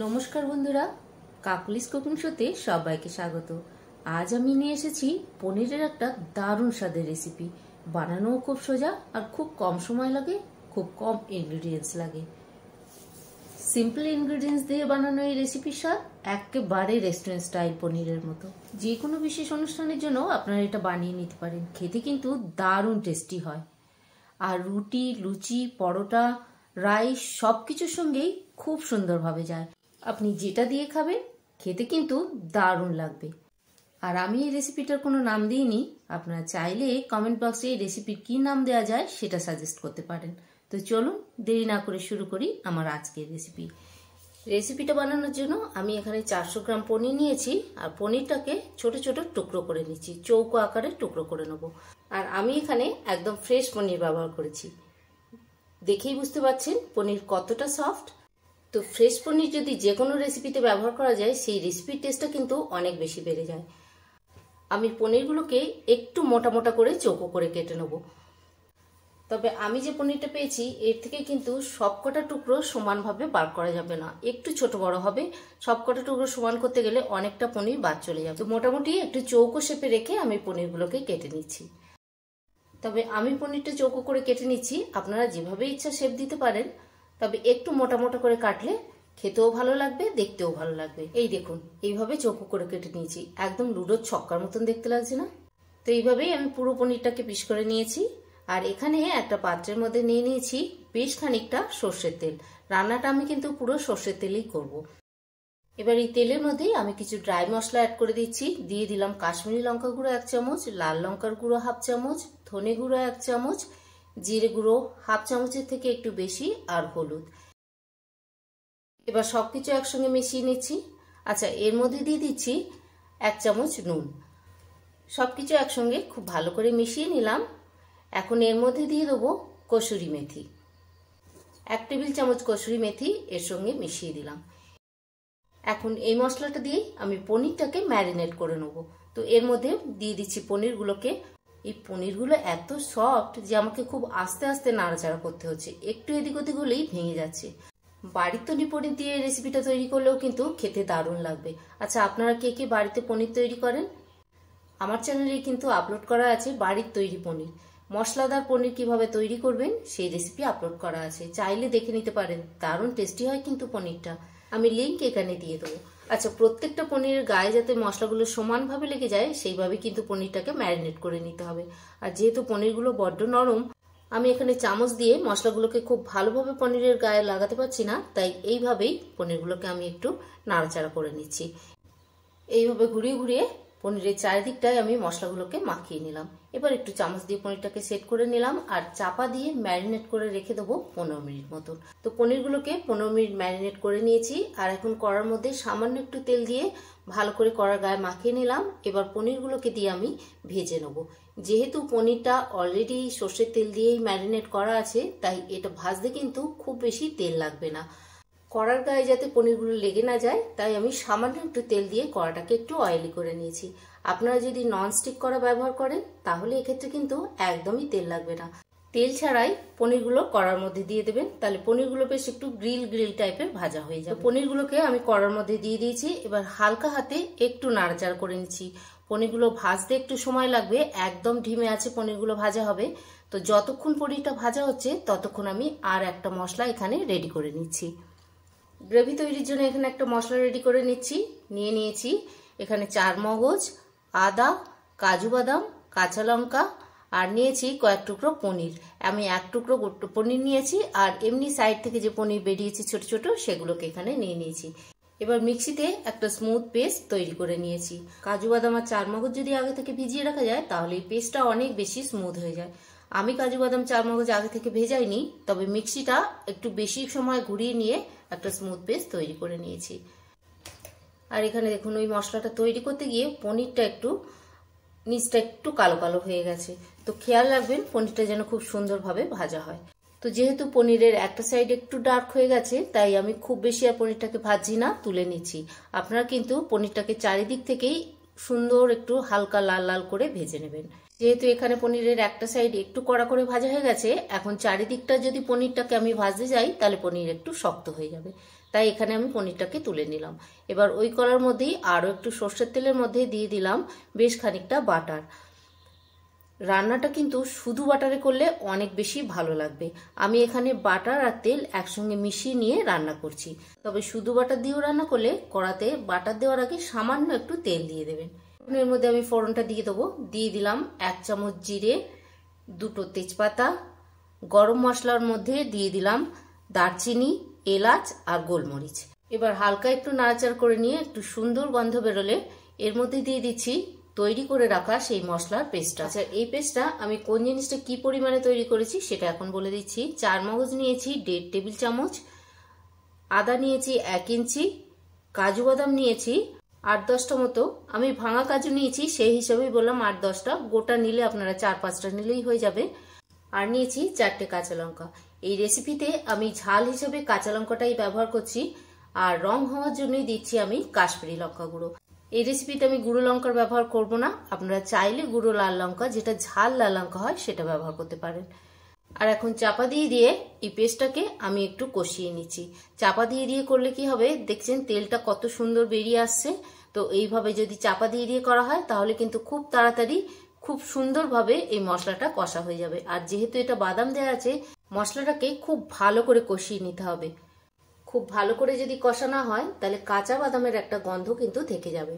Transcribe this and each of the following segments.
নমস্কার বন্ধুরা, Kokkalis cooking শোতে সবাইকে স্বাগত। আজ আমি নিয়ে এসেছি পনিরের একটা দারুণ স্বাদের রেসিপি। বানানোও খুব সোজা আর খুব কম সময় লাগে, খুব কম ইনগ্রেডিয়েন্টস লাগে। সিম্পল ইনগ্রেডিয়েন্টস দিয়ে বানানো এই রেসিপির স্বাদ একেবারে রেস্টুরেন্ট স্টাইল পনিরের মতো। যে কোনো বিশেষ অনুষ্ঠানের জন্য আপনারা এটা বানিয়ে নিতে পারেন। খেতে কিন্তু দারুণ টেস্টি হয়, আর রুটি, লুচি, পরোটা, রাইস সব কিছুর সঙ্গেই খুব সুন্দরভাবে যায়। আপনি যেটা দিয়ে খাবেন খেতে কিন্তু দারুণ লাগবে। আর আমি এই রেসিপিটার কোনো নাম দিইনি, আপনারা চাইলে কমেন্ট বক্সে এই রেসিপির কী নাম দেওয়া যায় সেটা সাজেস্ট করতে পারেন। তো চলুন দেরি না করে শুরু করি আমার আজকের রেসিপিটা বানানোর জন্য আমি এখানে 400 গ্রাম পনির নিয়েছি, আর পনিরটাকে ছোট ছোট টুকরো করে নিচ্ছি, চৌকো আকারে টুকরো করে নেব। আর আমি এখানে একদম ফ্রেশ পনির ব্যবহার করেছি, দেখেই বুঝতে পারছেন পনির কতটা সফট। তো ফ্রেশ পনির যদি যে কোনো রেসিপিতে ব্যবহার করা যায়, সেই রেসিপির টেস্টটা কিন্তু অনেক বেশি বেড়ে যায়। আমি পনিরগুলোকে একটু মোটা মোটা করে চৌকো করে কেটে নেব। তবে আমি যে পনিরটা পেয়েছি এর থেকে কিন্তু সবকটা টুকরো সমানভাবে বার করা যাবে না, একটু ছোট বড় হবে। সবকটা টুকরো সমান করতে গেলে অনেকটা পনির বাদ চলে যাবে। তো মোটামুটি একটু চৌকো শেপে রেখে আমি পনিরগুলোকে কেটে নিচ্ছি। তবে আমি পনিরটা চৌকো করে কেটে নিচ্ছি, আপনারা যেভাবে ইচ্ছা শেপ দিতে পারেন। তবে একটু মোটা মোটা করে কাটলে খেতেও ভালো লাগবে, দেখতেও ভালো লাগবে। এই দেখুন, এইভাবে চৌকো করে কেটে নিয়েছি, একদম লুডোর ছক্কার মতন দেখতে লাগছে না? তো এইভাবেই আমি পুরো পনিরটাকে পিস করে নিয়েছি। আর এখানে একটা পাত্রের মধ্যে নিয়ে নিয়েছি বেশ খানিকটা সর্ষের তেল। রান্নাটা আমি কিন্তু পুরো সর্ষের তেলেই করব। এবার এই তেলের মধ্যেই আমি কিছু ড্রাই মশলা অ্যাড করে দিচ্ছি। দিয়ে দিলাম কাশ্মীরি লঙ্কা গুঁড়ো 1 চামচ, লাল লঙ্কার গুঁড়ো 1/2 চামচ, ধনে গুঁড়ো 1 চামচ, জিরে গুঁড়ো 1/2 চামচের থেকে একটু বেশি, আর হলুদ। এবার সবকিছু একসঙ্গে মিশিয়ে নিচ্ছি। আচ্ছা, এর মধ্যে দিয়ে দিচ্ছি 1 চামচ নুন। সবকিছু একসঙ্গে খুব ভালো করে মিশিয়ে নিলাম। এখন এর মধ্যে দিয়ে দেবো কসুরি মেথি। 1 টেবিল চামচ কসুরি মেথি এর সঙ্গে মিশিয়ে দিলাম। এখন এই মশলাটা দিয়ে আমি পনিরটাকে ম্যারিনেট করে নেব। তো এর মধ্যে দিয়ে দিচ্ছি পনিরগুলোকে। এই পনিরগুলো এত সফট যে আমাকে খুব আস্তে আস্তে নাড়াচাড়া করতে হচ্ছে, একটু এদিক ওদিক হলেই ভেঙে যাচ্ছে। বাড়ির তৈরি পনির দিয়ে এই রেসিপিটা তৈরি করলেও কিন্তু খেতে দারুণ লাগবে। আচ্ছা, আপনারা কে কে বাড়িতে পনির তৈরি করেন? আমার চ্যানেলে কিন্তু আপলোড করা আছে বাড়ির তৈরি পনির, মশলাদার পনির কিভাবে তৈরি করবেন সেই রেসিপি আপলোড করা আছে, চাইলে দেখে নিতে পারেন। দারুণ টেস্টি হয় কিন্তু পনিরটা, আমি লিংক এখানে দিয়ে দেবো। আচ্ছা, প্রত্যেকটা পনিরের গায়ে যাতে মশলাগুলো সমানভাবে লেগে যায় সেইভাবে কিন্তু পনিরটাকে ম্যারিনেট করে নিতে হবে। আর যেহেতু পনিরগুলো বড্ড নরম, আমি এখানে চামচ দিয়ে মশলাগুলোকে খুব ভালোভাবে পনিরের গায়ে লাগাতে পারছি না, তাই এইভাবেই পনিরগুলোকে আমি একটু নাড়াচাড়া করে নিচ্ছি। এইভাবে ঘুরিয়ে ঘুরিয়ে পনিরের চারিদিকটায় আমি মশলাগুলোকে মাখিয়ে নিলাম। এবার একটু চামচ দিয়ে পনিরটাকে সেট করে নিলাম, আর চাপা দিয়ে ম্যারিনেট করে রেখে দেবো 15 মিনিট মতন। তো পনিরগুলোকে 15 মিনিট ম্যারিনেট করে নিয়েছি। আর এখন কড়ার মধ্যে সামান্য একটু তেল দিয়ে ভালো করে কড়ার গায়ে মাখিয়ে নিলাম। এবার পনিরগুলোকে দিয়ে আমি ভেজে নেবো। যেহেতু পনিরটা অলরেডি সর্ষের তেল দিয়েই ম্যারিনেট করা আছে, তাই এটা ভাজতে কিন্তু খুব বেশি তেল লাগবে না। কড়ার গায়ে যাতে পনিরগুলো লেগে না যায়, তাই আমি সামান্য একটু তেল দিয়ে কড়াটাকে একটু অয়েলি করে নিয়েছি। আপনারা যদি ননস্টিক কড়া ব্যবহার করেন তাহলে এক্ষেত্রে কিন্তু একদমই তেল লাগবে না। তেল ছাড়াই পনিরগুলো কড়ার মধ্যে দিয়ে দেবেন, তাহলে পনিরগুলো বেশ একটু গ্রিল গ্রিল টাইপের ভাজা হয়ে যাবে। পনিরগুলোকে আমি কড়ার মধ্যে দিয়ে দিয়েছি। এবার হালকা হাতে একটু নাড়াচাড়া করে নিচ্ছি। পনিরগুলো ভাজতে একটু সময় লাগবে, একদম ঢিমে আছে পনিরগুলো ভাজা হবে। তো যতক্ষণ পনিরটা ভাজা হচ্ছে ততক্ষণ আমি আর একটা মশলা এখানে রেডি করে নিচ্ছি। গ্রেভি তৈরির জন্য এখানে একটা মশলা রেডি করে নিয়েছি এখানে 4 মগজ, আদা, কাজু বাদাম, কাঁচা লঙ্কা, আর নিয়েছি কয়েক টুকরো পনির। আমি 1 টুকরো পনির নিয়েছি, আর এমনি সাইড থেকে যে পনির বেরিয়েছে ছোট ছোট সেগুলোকে এখানে নিয়ে নিয়েছি। এবার মিক্সিতে একটা স্মুথ পেস্ট তৈরি করে নিয়েছি। কাজু বাদাম আর 4 মগজ যদি আগে থেকে ভিজিয়ে রাখা যায় তাহলে এই পেস্টটা অনেক বেশি স্মুথ হয়ে যায়। আমি কাজু বাদাম 4 মগজ আগে থেকে ভেজাইনি, তবে মিক্সিটা একটু বেশি সময় ঘুরিয়ে নিয়ে একটা স্মুথ পেস্ট তৈরি করে নিয়েছি। আর এখানে দেখুন, ওই মশলাটা তৈরি করতে গিয়ে পনিরটা একটু নিচটা একটু কালো কালো হয়ে গেছে। তো খেয়াল রাখবেন পনিরটা যেন খুব সুন্দরভাবে ভাজা হয়। তো যেহেতু পনিরের একটা সাইড একটু ডার্ক হয়ে গেছে, তাই আমি খুব বেশি আর পনিরটাকে ভাজি না, তুলে নিচ্ছি। আপনারা কিন্তু পনিরটাকে চারিদিক থেকেই সুন্দর একটু হালকা লাল লাল করে ভেজে নেবেন। যেহেতু এখানে পনিরের একটা সাইড একটু কড়া করে ভাজা হয়ে গেছে, এখন চারিদিকটা যদি পনিরটাকে আমি ভাজতে যাই তাহলে পনির একটু শক্ত হয়ে যাবে, তাই এখানে আমি পনিরটাকে তুলে নিলাম। এবার ওই কড়ার মধ্যেই আরও একটু সর্ষের তেলের মধ্যে দিয়ে দিলাম বেশ খানিকটা বাটার। রান্নাটা কিন্তু শুধু বাটারে করলে অনেক বেশি ভালো লাগবে। আমি এখানে বাটার আর তেল একসঙ্গে মিশিয়ে নিয়ে রান্না করছি। তবে শুধু বাটার দিয়েও রান্না করলে কড়াতে বাটার দেওয়ার আগে সামান্য একটু তেল দিয়ে দেবেন। এর মধ্যে আমি ফোড়নটা দিয়ে দেবো। দিয়ে দিলাম 1 চামচ জিরে, 2টো তেজপাতা, গরম মশলার মধ্যে দিয়ে দিলাম দারচিনি, এলাচ আর গোলমরিচ। এবার হালকা একটু নাড়াচাড়া করে নিয়ে একটু সুন্দর গন্ধ বেরোলে এর মধ্যে দিয়ে দিচ্ছি তৈরি করে রাখা সেই মশলার পেস্টটা। আচ্ছা, এই পেস্টটা আমি কোন জিনিসটা কি পরিমাণে তৈরি করেছি সেটা এখন বলে দিচ্ছি। 4 মগজ নিয়েছি 1.5 টেবিল চামচ, আদা নিয়েছি 1 ইঞ্চি, কাজু বাদাম নিয়েছি 8-10টা মতো। আমি ভাঙা কাজু নিয়েছি সেই হিসাবেই বললাম 8-10টা, গোটা নিলে আপনারা 4-5টা নিলেই হয়ে যাবে। আর নিয়েছি 4টে কাঁচা লঙ্কা। এই রেসিপিতে আমি ঝাল হিসেবে কাঁচা লঙ্কাটাই ব্যবহার করছি, আর রং হওয়ার জন্যই দিচ্ছি আমি কাশ্মীরি লঙ্কা গুঁড়ো। এই রেসিপিতে আমি গুঁড়ো লঙ্কার ব্যবহার করব না, আপনারা চাইলে গুঁড়ো লাল লঙ্কা, যেটা ঝাল লাল লঙ্কা হয়, সেটা ব্যবহার করতে পারেন। আর এখন চাপা দিয়ে এই পেস্টটাকে আমি একটু কষিয়ে নিচ্ছি। চাপা দিয়ে করলে কি হবে, দেখছেন তেলটা কত সুন্দর বেরিয়ে আসছে। তো এইভাবে যদি চাপা দিয়ে করা হয় তাহলে কিন্তু খুব তাড়াতাড়ি খুব সুন্দরভাবে এই মশলাটা কষা হয়ে যাবে। আর যেহেতু এটা বাদাম দেওয়া আছে, মশলাটাকে খুব ভালো করে কষিয়ে নিতে হবে। খুব ভালো করে যদি কষা না হয় তাহলে কাঁচা বাদামের একটা গন্ধ কিন্তু থেকে যাবে।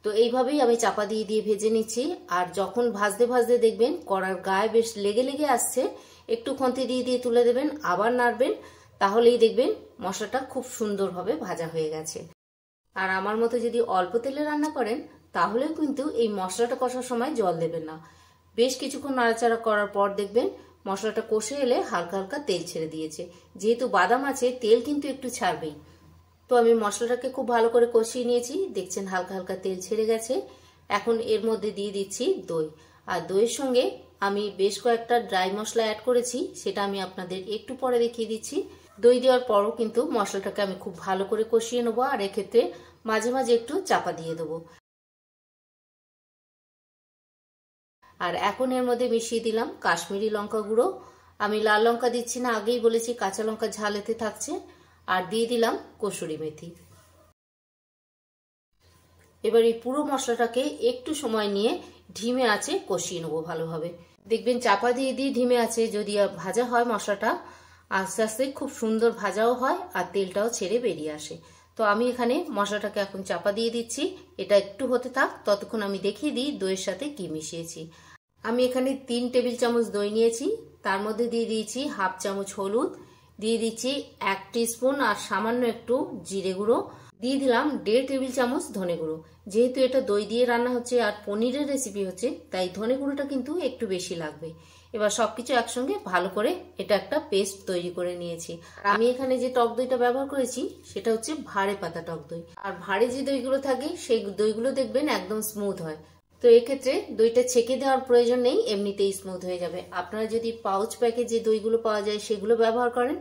তো এইভাবেই আমি চাপা দিয়ে ভেজে নিচ্ছি। আর যখন ভাজতে ভাজতে দেখবেন কড়ার গায়ে বেশ লেগে লেগে আসছে, একটু খন্তি দিয়ে তুলে দেবেন, আবার নাড়বেন, তাহলেই দেখবেন মশলাটা খুব সুন্দরভাবে ভাজা হয়ে গেছে। আর আমার মতো যদি অল্প তেলে রান্না করেন তাহলেও কিন্তু এই মশলাটা কষার সময় জল দেবেন না। বেশ কিছুক্ষণ নাড়াচাড়া করার পর দেখবেন মশলাটা কষে এলে হালকা হালকা তেল ছেড়ে দিয়েছে। যেহেতু বাদাম আছে, তেল কিন্তু একটু ছাড়বেই। তো আমি মশলাটাকে খুব ভালো করে কষিয়ে নিয়েছি, দেখছেন হালকা হালকা তেল ছেড়ে গেছে। এখন এর মধ্যে দিয়ে দিচ্ছি দই। আর দইয়ের সঙ্গে আমি বেশ কয়েকটা ড্রাই মশলা অ্যাড করেছি, সেটা আমি আপনাদের একটু পরে দেখিয়ে দিচ্ছি। দই দেওয়ার পরও কিন্তু মশলাটাকে আমি খুব ভালো করে কষিয়ে নেবো, আর এক্ষেত্রে মাঝে মাঝে একটু চাপা দিয়ে দেবো। আর এখন এর মধ্যে মিশিয়ে দিলাম কাশ্মীরি লঙ্কা গুঁড়ো। আমি লাল লঙ্কা দিচ্ছি না, আগেই বলেছি কাঁচা লঙ্কা ঝাল এতে থাকছে। আর দিয়ে দিলাম কসুরি মেথি। এবার এই পুরো মশলাটাকে একটু সময় নিয়ে ধিমে আঁচে কষিয়ে নেবো ভালোভাবে। দেখবেন চাপা দিয়ে ধিমে আঁচে যদি ভাজা হয় মশলাটা, আস্তে আস্তে খুব সুন্দর ভাজাও হয় আর তেলটাও ছেড়ে বেরিয়ে আসে। তো আমি এখানে মশলাটাকে এখন চাপা দিয়ে দিচ্ছি, এটা একটু হতে থাক, ততক্ষণ আমি দেখিয়ে দিই দইয়ের সাথে কি মিশিয়েছি। আমি এখানে 3 টেবিল চামচ দই নিয়েছি, তার মধ্যে দিয়ে দিয়েছি 1/2 চামচ হলুদ, দিয়ে দিচ্ছি 1 টিস্পুন আর সামান্য একটু জিরে গুঁড়ো, দিয়ে দিলাম 1.5 টেবিল চামচ ধনে গুঁড়ো। যেহেতু এটা দই দিয়ে রান্না হচ্ছে আর পনিরের রেসিপি হচ্ছে, তাই ধনে গুঁড়োটা কিন্তু একটু বেশি লাগবে। এবার সবকিছু একসঙ্গে ভালো করে এটা একটা পেস্ট তৈরি করে নিয়েছি। আমি এখানে যে টক দইটা ব্যবহার করেছি সেটা হচ্ছে ভাড়ে পাতা টক দই। আর ভাড়ে যে দইগুলো থাকে সেই দইগুলো দেখবেন একদম স্মুথ হয়। তো এক্ষেত্রে দইটা ছেঁকে দেওয়ার প্রয়োজন নেই, এমনিতেই স্মুথ হয়ে যাবে। আপনারা যদি পাউচ প্যাকে যে দইগুলো পাওয়া যায় সেগুলো ব্যবহার করেন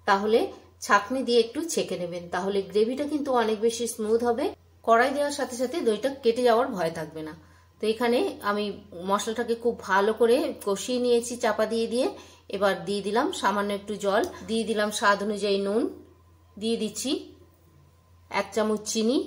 তাহলে ছাঁকনি দিয়ে একটু ছেঁকে নেবেন, তাহলে গ্রেভিটা কিন্তু অনেক বেশি স্মুথ হবে। কড়াই দেওয়ার সাথে সাথে দইটা কেটে যাওয়ার ভয় থাকবে না। তো এখানে আমি মশলাটাকে খুব ভালো করে কষিয়ে নিয়েছি চাপা দিয়ে। এবার দিয়ে দিলাম সামান্য একটু জল, দিয়ে দিলাম স্বাদ অনুযায়ী নুন, দিয়ে দিচ্ছি 1 চামচ চিনি।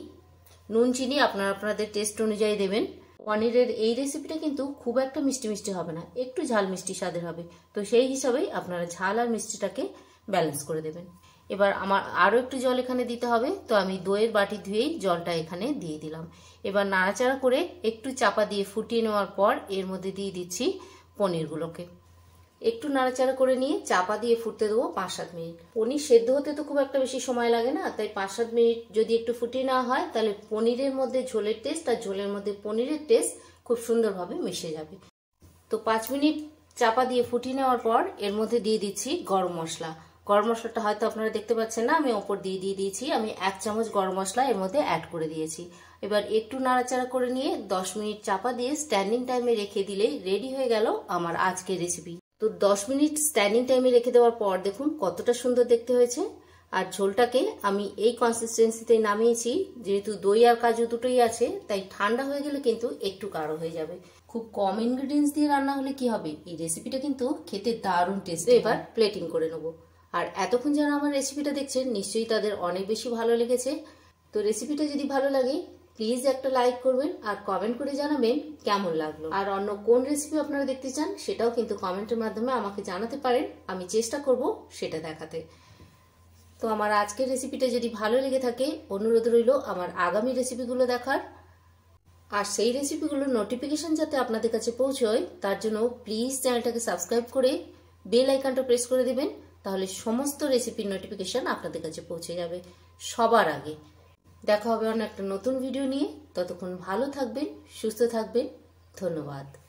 নুন চিনি আপনারা আপনাদের টেস্ট অনুযায়ী দেবেন। পনিরের এই রেসিপিটা কিন্তু খুব একটা মিষ্টি মিষ্টি হবে না, একটু ঝাল মিষ্টি স্বাদের হবে। তো সেই হিসাবেই আপনারা ঝাল আর মিষ্টিটাকে ব্যালেন্স করে দেবেন। এবার আমার আরও একটু জল এখানে দিতে হবে, তো আমি দইয়ের বাটি ধুয়েই জলটা এখানে দিয়ে দিলাম। এবার নাড়াচাড়া করে একটু চাপা দিয়ে ফুটিয়ে নেওয়ার পর এর মধ্যে দিয়ে দিচ্ছি পনিরগুলোকে। একটু নাড়াচাড়া করে নিয়ে চাপা দিয়ে ফুটতে দেবো 5-7 মিনিট। পনির সেদ্ধ হতে তো খুব একটা বেশি সময় লাগে না, তাই 5-7 মিনিট যদি একটু ফুটিয়ে নেওয়া হয় তাহলে পনিরের মধ্যে ঝোলের টেস্ট আর ঝোলের মধ্যে পনিরের টেস্ট খুব সুন্দরভাবে মিশে যাবে। তো 5 মিনিট চাপা দিয়ে ফুটিয়ে নেওয়ার পর এর মধ্যে দিয়ে দিচ্ছি গরম মশলা। গরম মশলাটা হয়তো আপনারা দেখতে পাচ্ছেন না, আমি ওপর দিয়ে দিয়েছি। আমি 1 চামচ গরম মশলা এর মধ্যে অ্যাড করে দিয়েছি। এবার একটু নাড়াচাড়া করে নিয়ে 10 মিনিট চাপা দিয়ে স্ট্যান্ডিং টাইমে রেখে দিলেই রেডি হয়ে গেল আমার আজকের রেসিপি। তো 10 মিনিট স্ট্যান্ডিং টাইমে রেখে দেওয়ার পর দেখুন কতটা সুন্দর দেখতে হয়েছে। আর ঝোলটাকে আমি এই কনসিস্টেন্সিতে নামিয়েছি, যেহেতু দই আর কাজু দুটোই আছে, তাই ঠান্ডা হয়ে গেলে কিন্তু একটু গাঢ় হয়ে যাবে। খুব কম ইনগ্রিডিয়েন্টস দিয়ে রান্না হলে কি হবে, এই রেসিপিটা কিন্তু খেতে দারুণ টেস্ট। এবার প্লেটিং করে নেবো। আর এতক্ষণ যারা আমার রেসিপিটা দেখছেন নিশ্চয়ই তাদের অনেক বেশি ভালো লেগেছে। তো রেসিপিটা যদি ভালো লাগে প্লিজ একটা লাইক করবেন আর কমেন্ট করে জানাবেন কেমন লাগলো। আর অন্য কোন রেসিপি আপনারা দেখতে চান সেটাও কিন্তু কমেন্টের মাধ্যমে আমাকে জানাতে পারেন, আমি চেষ্টা করব সেটা দেখাতে। তো আমার আজকের রেসিপিটা যদি ভালো লেগে থাকে অনুরোধ রইল আমার আগামী রেসিপিগুলো দেখার। আর সেই রেসিপিগুলোর নোটিফিকেশন যাতে আপনাদের কাছে পৌঁছয় তার জন্য প্লিজ চ্যানেলটাকে সাবস্ক্রাইব করে বেল আইকনটা প্রেস করে দিবেন, তাহলে সমস্ত রেসিপির নোটিফিকেশন আপনাদের কাছে পৌঁছে যাবে সবার আগে। দেখা হবে অন্য একটা নতুন ভিডিও নিয়ে। ততক্ষণ ভালো থাকবেন, সুস্থ থাকবেন। ধন্যবাদ।